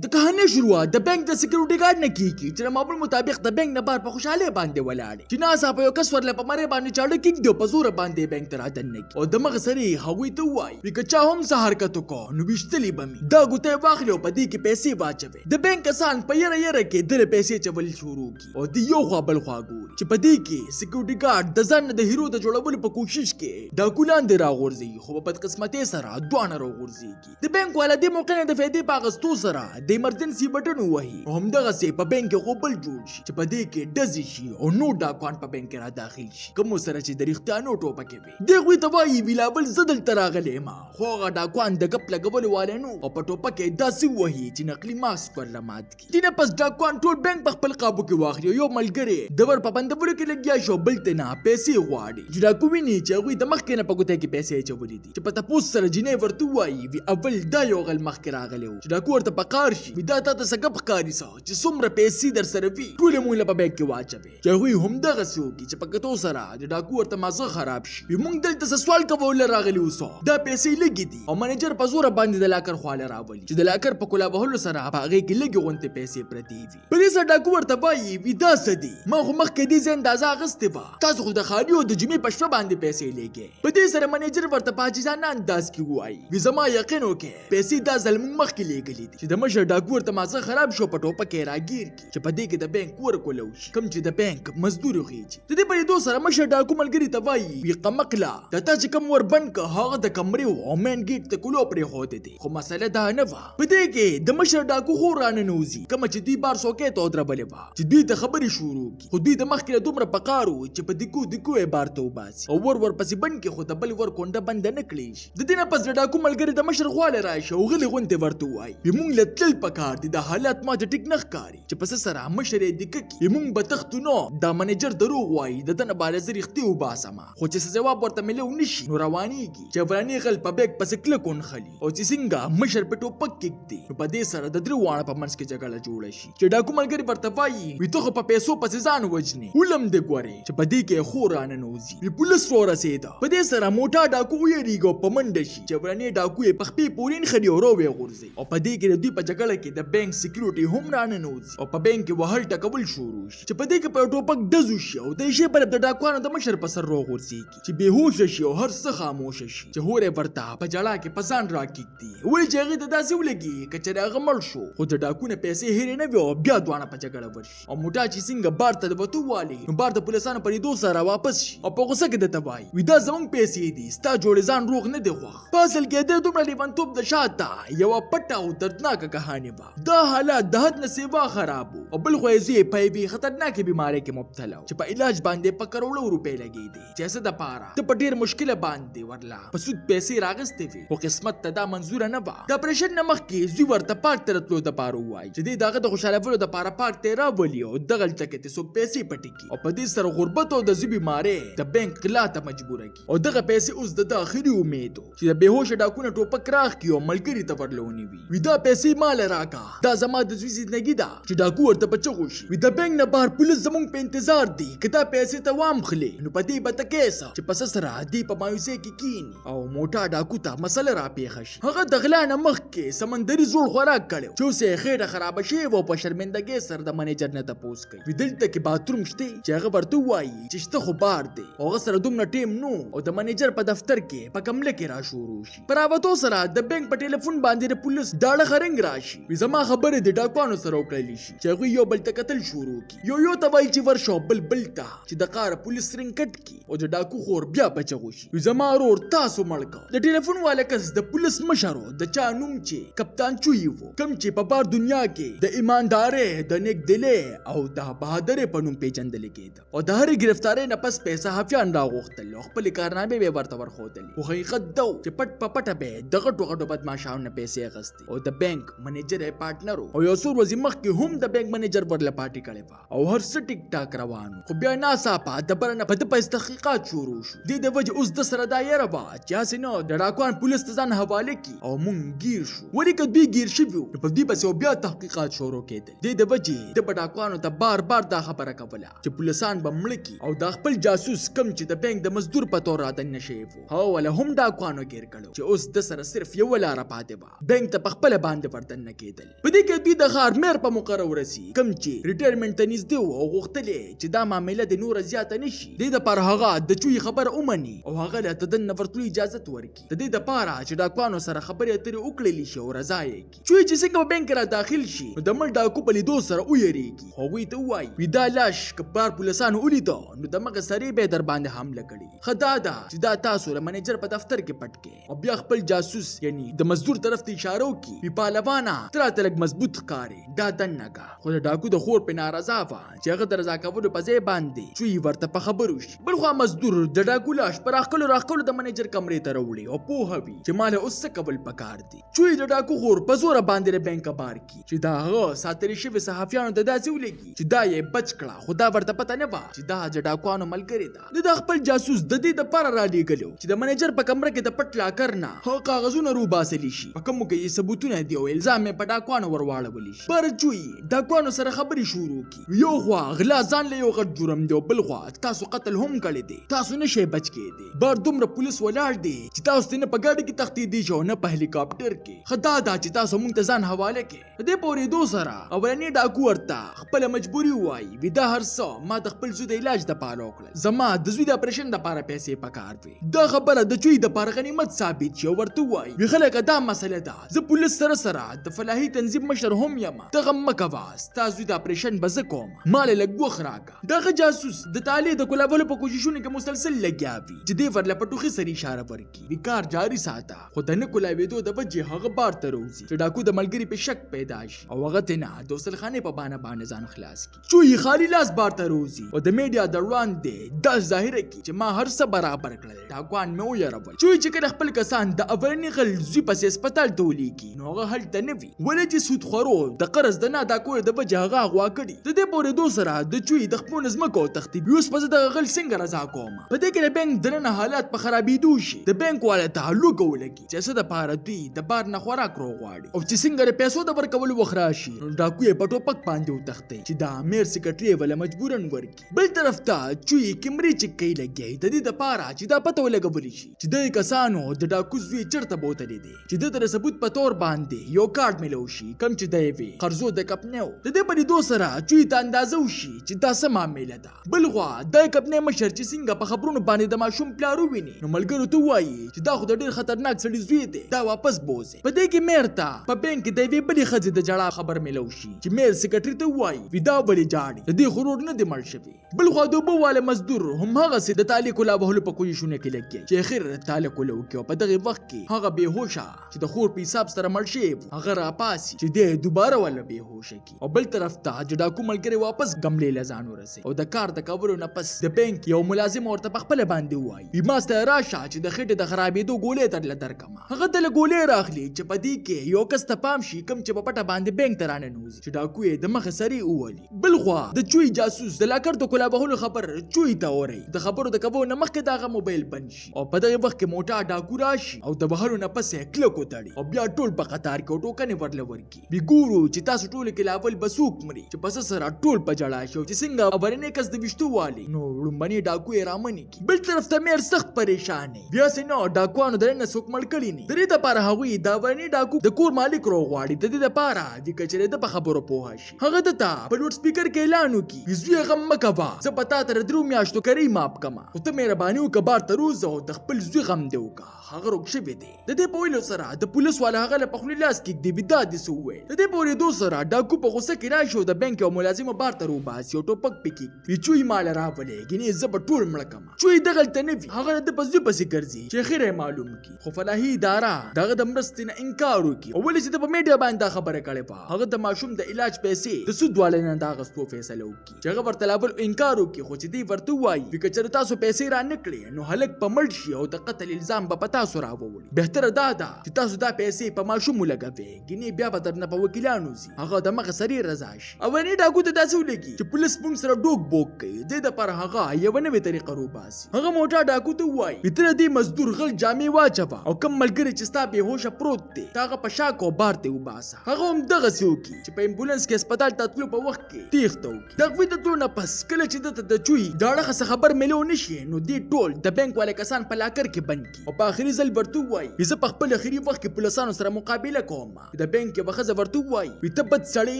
د کہانی شروعات د بینک د سکیورټي ګارد نه کیږي چې د معمول مطابق د بینک نه بار په خوشاله باندې ولاړ چې ناسا په یو کس ورله په مری باندې چاړه کېږي په زور باندې بینک ته راځنه او د مغ سری هغوی ته وایي چې چا هم سه حرکت وکړو نو وشتلی بمي دا ګوته واخلو په دې کې پیسې واچوي د بینک کسان په یره کې د پیسې چول شروع کی او د یو خوا بل خوا ګوري چې په دې کې سکیورټي ګارد د ځان د هیرو د جوړولو په کوشش کې دا ګولان دی راغورځي خو په بدقسمتۍ سره دوانه راغورځي د بینک والا د موقع نه د فائدې په غستو سره د ایمرجنسي بټن وهي او همدغه سي په بینک کې غوبل جوړ شي چې په دې کې ډزې شي او نو ډاکوان په بینک کې را داخل شي کوم سره چې د ریښتانو ټوپه کوي دغه ته وایي بلاول زدل تراغلی ما خو هغه ډاکوان د غپ لګول والنو او په ټوپه کې داسې وهي چې نقلي ماسک ورله مات کی دینه پس ډاکوان ټول بینک په خپل قابو کې واخلي یو ملګری د ور په بندولو کې لګیا شو بل ته نه پیسې غواړي چې ډاکو ویني چې هغه د مخ کې نه پګوته کې پیسې چولې دي چې په تاسو سره جنې ورته وایي وی اول دا یو غل مخ کې راغلی چې ډاکو ورته پکار شي وی دا ته سګب ښکاری سو چې څومره پیسې در سره وي ټول مونږ په بینک کې واچوي چې هغه هم دغه سوکي چې پکتو سره د ډاکو ورته مازه خراب شي موږ دلته سوال کوو راغلی وسو دا پیسې لګي دي او منیجر په زور باندې د لاکر خواله راولي چې د لاکر په کولا بهلو سره په هغه کې لګي غونته پیسې پرتی وي په دې سره ډاکو ورته وایي وی دا سدي ما خو مخ کې دي زین اندازه غستې و تاسو خو د خالیو د جمعې په شپه باندې پیسې لګي په دې سره منیجر ورته پاجیزانه انداز کې وایي وی زما یقین وکړه پیسې دا ظلم مخ کې لګلې دي چې د مشر ډاکو ورته مازه خراب شو په ټوپه کې راګیر کی چې په دې کې د بینک ورکولو شي کوم چې د بینک مزدور خيږي د دې په دوه سره مشر ډاکو ملګری ته وایي وی قمقلا د تا چې کوم ور بند که هغه د کمرې او مین گیټ ته کولو پرې هوته دي خو مسله دا نه و په دې کې د مشر ډاکو خو رانه نوزي کوم چې دوی بار سوکې ته دربلې و چې دوی ته خبرې شروع کی خو دوی د مخ کې دومره پکارو چې په دکو بار ته وباسي او ور پسې بند کې خو د بل ور کونډه بند نه کړی د دې نه پس ډاکو ملګری د مشر خواله راشي او غلي غونته ورته وایي موږ لتل پکار دي د حالات ما ټیک نه ښکاری چې پس سره مشر دې کې موږ به تختونو دا منیجر دروغ وایي د دنه باندې زریختي وباسما خو چې جواب ورته ملو نشي نو روانيږي چې ورانی غل په بیگ پس کلکون خلی او چې څنګه مشر په ټوپک کې دي په دې سره د درو وانه په منځ کې جګړه جوړه شي چې ډاکو ملګری ورته وایي وي ته په پیسو پس ځان وجني ولم دې ګوري چې په دې کې خورانه نوزي وی پولیس ورسېده په دې سره موټا ډاکو یریګو په منډه شي چې ورانی ډاکو په خپې پورین خډي اورو وی غورځي او په دې کې د دوی په جګړه کې د بانک سکیورټي هم رانه نوزي او په بانک کې وهل ټکول شروع شي چې په دې کې په ټوپک دزو شي او د شی پر د ډاکوانو د مشر په سر روغورځي چې بهوش شي او هر څه خاموش شي چې هوره ورته په جړه کې پسان راکېږي وای چې هغه د داسې ولګي کچره هغه مړ شو خو د ډاکونه پیسې هېرې نه وي او بیا دوانه په جګړه ورشي او موټا چې څنګه بار ته وته والی نو بار د پولیسانو په لیدو سره واپس شي او په غوسه کې د تبای وی دا زمونږ پیسې دي ستا جوړ ځان روغ نه دی خوښ پاسل کې د دومره لیوانتوب د شاته یو پټه او دردناک کہانی و دا حالات د حد نه سیوا خراب او بل خو یې په وی خطرناک بیماری کې مبتلا چې په علاج باندې په کروڑو روپے لګي دي چې څه د پاره ته په ډیر مشکل باندې ورلا په سود پیسې راغستې وي او قسمت ته دا منظور نه و د اپریشن نه مخکې زوی ورته پارک ترتلو د پاره وای چې دغه د خوشاله ولو د پاره پارک ته راولي او دغه تکه ته سو پیسې پټي کی او په دې سره غربت او د زوی بیماری د بانک غلا ته مجبور کی او دغه پیسې اوس د داخلي امید چې د بهوش ډاکونه ټوپک راخ کی او ملګری ته ورلونی وی دا پیسې مال راکا دا زما د زوی زندگی دا چې ډاکو ورته بچو شي وی د بانک نه بهر پولیس زمونږ په انتظار دي کدا پیسې ته وام خلی نو پدې به تکیسه چې پس سره دی په مایوسه کې کینی او موټا ډاکو ته مسله را پیښ شي هغه د غلا نه مخ کې سمندري زوړ خوراک کړو چې اوسه خېټه خراب شي او په شرمندګۍ سره د منیجر نه تپوس کوي وی دلته کې باتروم شته چې هغه ورته وایي چې شته خو بار دی او سره دومره ټیم نو او د منیجر په دفتر کې په کمله کې را شروع شي پراوتو سره د بانک په ټلیفون باندې د پولیس داړه خرنګ راشي وی زما خبره د ډاکوانو سره وکړلی شي چې هغه یو بل ته قتل شروع کی یو ته وایي چې ورشو بل ته چې د قار پولیس رنګټ کی او د ډاکو خور بیا بچو شي وی زما ورور تاسو مړک د ټلیفون والا کس د پولیس مشرو د چا نوم چې کپتان چوي وو کم چې په بار دنیا کې د ایماندارې د نیک دلې او د بهادر په نوم پیژندل کېده او د هر گرفتارۍ نه پس پیسې حافیان راغوښتل او خپل کارنامې به ورته ورخوتل خو حقیقت دا چې پټ په پټه به دغه ټوغه بدمعشانو نه پیسې غستې او د بانک منیجر پارټنر او یو څو ورځې مخکې هم د بانک منیجر ورله پارټي کړې او هر څه ټیک ټاک روانو خو بیا ناڅاپه د برنه په د تحقیقات شروع شو د وجه اوس د سره دایره وا چې سينو د ډاکوان پولیس ته ځان حواله کی او مونږ گیر شو ولی کدی گیر شو په دې پسې بیا تحقیقات شروع کېدل د وجه د ډاکوانو ته بار دا خبره کوله چې پولیسان به مړ کی او د خپل جاسوس کم چې د بانک د مزدور په تور راتن نشي وو هو ولا هم ډاکوانو گیر کړو چې اوس د سره صرف یو لار پاتې و بانک ته خپل باندې ورته دننه کېدل. په دې کې دوی د ښار میر په مقرره ورسي کوم چې ریټایرمنټ ته نږدې و او غوښتل چې دا معامله د نوره زیاته نشي. دې دپاره هغه د چوي خبره ومني او هغه له دننه ورتلو اجازه ورکړي د دې دپاره چې ډاکوانو سره خبرې اترې وکړلی شي او رضا یې کړي. چوي چې څنګه په بینک را داخل شي نو د مړ ډاکو په لیدو سره ویریږي. هغوی ته ووایي دا لاش که بار پولیسانو ولیده نو دمغه سړی به در باندې حمله کړي. ښه دا ده چې دا تاسو له منیجر په دفتر کې پټ کړئ او بیا خپل جاسوس یعنی د مزدور طرف ته اشاره وکړي. پهلوانه ته راته لږ مضبوط ښکاري دا دننه کا. خو د ډاکو د خور په نارضا وه چې هغه د رضا کولو په ځای باندې چوي ورته په خبرو شي. بل خوا مزدور د ډاکو لاش په راښکلو د منیجر کمرې ته راوړي او پوهه وي چې ما له اوس څه کول پکار دي. چوي د ډاکو خور په زوره باندې د بینک بار کړي چې دا هغه ساتلي شوي صحافیانو ته داسې ولګي چې دا یې بچ کړه. خو دا ورته پته نه وه چې دا د ډاکوانو ملګرې ده. د خپل جاسوس د دې دپاره رالېږلو چې د منیجر په کمره کې د پټ لاکر نه هغه کاغذونه روباسلی شي په کومو کې ثبوتونه دي او الزام یې په ډاکوانو ورواړولی شي. پر چوي ډاکوانو سره خبرې شروع کړي. یو خوا غلا ځان له یو غټ جرم دی او بل خوا تاسو قتل هم کړی دی. تاسو نشئ بچ کېدی. بار دومره پولیس ولاړ دی چې تاسو ته نه په ګاډي کې تښتېدی شي او نه په هلیکاپټر کې. ښه دا ده چې تاسو موږ ته ځان حواله کړئ. په دې پورېدو سره اولنی ډاکو ورته خپله مجبوري ووایي وي دا هر څه ما د خپل زوی د علاج دپاره وکړل. زما د زوی د اپریشن دپاره پیسې پکار وي. دا خبره د چوي دپاره غنیمت ثابت شي او ورته ووایي وي خلکه دا مسله ده زه پولیس سره د فلاحي تنظیم مشر هم یم. ته غم مه کوه ستا زوی د اپریشن به زه کوم. ما له لږ وخت راکړه. دغه جاسوس د طالع د کولابولو په کوششونو کې مسلسل لګیا وي چې دې ورله په ټوخي سره اشاره ورکړي. وي کار جاري ساته خو د نه کولاوېدو د وجې هغه بار ته راوځي چې ډاکو د ملګري په شک پیدا شي او هغه ترې نه د غسلخانې په بانه باندې ځان خلاص کړي. چوي خالي لاس بار ته راوځي او د میډیا د وړاندې دا ظاهره کړي چې ما هر څه برابر کړل. ډاکوان مې ویرول. چوي چې کله خپل کسان د اولني غل زوی پسې هسپتال ته ولیږي نو هغه هلته نه وي ولې چې سودخورو د قرض د نه ادا کولو د وجې هغه اغوا کړي. د دې پورېدو سره د چوي د خپلو ځمکو تښتي. اوس به زه دغه غل څنګه رضا کوم. په دې کې د بینک دننه حالات په خرابېدو شي. د بینک والا ته هلوکه ولګي چې څه دپاره دوی د بار نه خوراک روغواړي او چې څنګه د پیسو د ورکولو وخت راشي نو ډاکو یې په ټوپک باندې وتښتي چې د امیر سکرټري یې وله مجبوراً ورکړي. بل طرف ته چوي کیمرې چکۍ لګوي د دې دپاره چې دا پته ولګولی شي چې دغې کسانو د ډاکو زوی چېرته بوتلی دی چې ده ته د ثبوت په طور باندې یو کارډ میلو شي کوم چې دی وي قرضو د کپنۍ و. د دې په لیدو سره چوي ته اندازه وشي چې دا څه معامله ده. بل خوا د کپنۍ مشر چې څنګه په خبرونو باندې د ماشوم پلار وویني نو ملګرو ته ووایي چې دا خو د ډېر خطرناک سړي زوی دی دا واپس بوځي. په دې کې میر ته په بینک کې د یوې بلې ښځې د ژړا خبر میلو شي چې میر سکرټري ته ووایي وي دا ولې ژاړي د دې خو ورور نه دی مړ شوی. بل خوا د اوبو والا مزدور همهغسې د طالع کولا وهلو په کوششونو کې لګیا چې اخر طالع کوله وکړي او په دغې وخت کې هغه بېهوشه چې د خور په حساب سره مړ شوی و هغه راپاسي چې دی دوباره ولا بېهوشه کړي. او بل طرف ته چې ډاکو ملګری واپس ګملې له ځان ورسوي او د کار د کولو نه پس د بینک یو ملازم ورته په خپله باندې ووایي ما سته راشه چې د خېټې د خرابېدو ګولۍ درله درکړمه. هغه ته له ګولۍ راخلي چې په دې کې یو کس ته پام شي کوم چې په پټه باندې بینک ته راننوځي چې ډاکو یې د مخې سرې وولي. بل خوا د چوي جاسوس د لاکر د کولا وهلو خبر چوي ته اوري. د خبرو د کولو نه مخکې د هغه موبایل بند شي او په دغه وخت کې موټا ډاکو راشي او د وهلو نه پس یې کلک وتړي او بیا ټول په قطار کې ټوکنې ورله ورکړي. وي ګورو چې تاسو ټولو کې لا اول به څوک مري چې پس سره ټول په ژړا شي او چې څنګه اولنی کس د ویشتو والي نو لومبني ډاکو یې رامنې کړي. بل طرف ته میر سخت پریشان دی. بیا سې نو ډاکوانو دننه څوک مړ کړي نه. د دې دپاره هغوی د اولني ډاکو د کور مالک روغواړي د دې دپاره چې که چېرې ده په خبرو پوه شي هغه ده ته په لوډ سپیکر کې اعلان وکړي زویه غم مه کوه زه په تا ته د 3 میاشتو کرۍ ماپ کړمه خو ته مهرباني وکړه بار ته روزه او د خپل زوی غم دې وکړه هغه روغ شوی دی. د دې په ویلو سره د پولیس والا هغه له په خولې لاس کېږدي وي دا دې څه وویل. د دې په اورېدو سره ډاکو په غوسه کې راشي او د بینک یو ملازمه بار ته روباسي او ټوپک پې کېږدي. وي چوي ماله راولې ګینې زه به ټول مړه کړمه. چوي دغلته نه وي هغه د ده په زوی پسې ګرځي چې خیر یې معلوم کړي خو فلاحي اداره د هغه د مرستې نه انکار وکړي او ولې چې ده په میډیا باندې دا خبره کړې وه هغه د ماشوم د علاج پیسې د سود والۍ نه د اخیستو فیصله وکړي چې هغه ورته لا بل انکار وکړي خو چې دی ورته ووایي وي که چېرې تاسو پیسې را نه کړې نو هلک به مړ شي او د قتل الزام به په تاسو راووړي. بهتره دا ده چې تاسو دا پیسې په ماشوم ولګوئ ګینې بیا به درنه په وکیلانو ځي هغه د مخه سرې رضا شي. اولني ډاکو ته داسې ولګي چې پولیس موږ سره ډوک بوک کوي دې دپاره هغه یوه نوې طریقه روباسي. هغه موټا ډاکو ته ووایي ته د دې مزدور غل جامې واچوه او کوم ملګری چې ستا بېهوشه پروت دی ته هغه په شاک او بار ته وباسه. هغه هم دغسې وکړي چې په امبولانس کې هسپتال ته تلو په وخت کې تېښته وکړي. د هغوی د تلو نه پس کله چې ده ته د چوي د اړخه څه خبر میلو نه شي نو دې ټول د بینک والے کسان په لاکر کې بند کړي او په آخري ځل ورته ووایي زه په خپل اخري وخت کې پولیسانو سره مقابله کوم د بانک به خزه ورته وایي وي ته بد سړی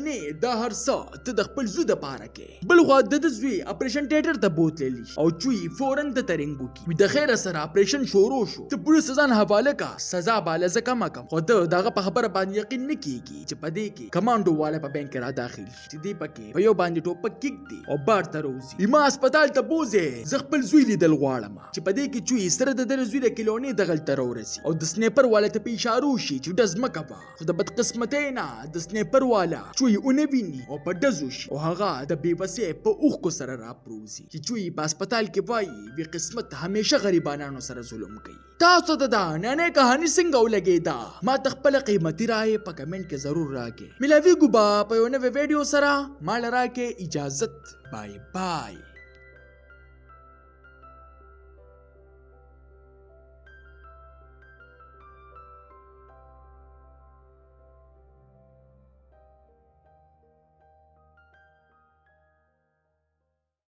نه دا هر څه ته د خپل زوی دپاره کې. بل خوا د زوی اپریشن تیټر ته بوتللی او چوي فورن د ترنګ وکي وي د خیره سره اپریشن شروع شو. ته پولیس ځان حواله کا سزا بالا ز کم کم خو ته دغه په خبره باندې یقین نه کیږي چې په دې کې کمانډو والا په بانک را داخل چې دی پکې په یو باندې ټوپک کېږدي او بار ته روزي. ما هسپتال ته بوزه زه خپل زوی لیدل غواړم چې په دې کې چوي سره د ده زوی د کلونې دغلته راورسي او د سنیپر والا ته په اشارو شي چې ډز مه کوه خو د بدقسمتۍ نه د سنیپر والا چوي ونه ویني او په ډزو شي او هغه د بېوسۍ په اوښکو سره راپروزي چې چوي په هسپتال کې وایي وي قسمت همیشه غریبانانو سره ظلم کوي. تاسو ته دا نننۍ کهاني څنګه ولګېده ما ته خپله قیمتي رایې په کمنټ کې ضرور راکړئ. ملاویږو به په یو نوې ویډیو سره ما له راکړئ اجازت. بای بای.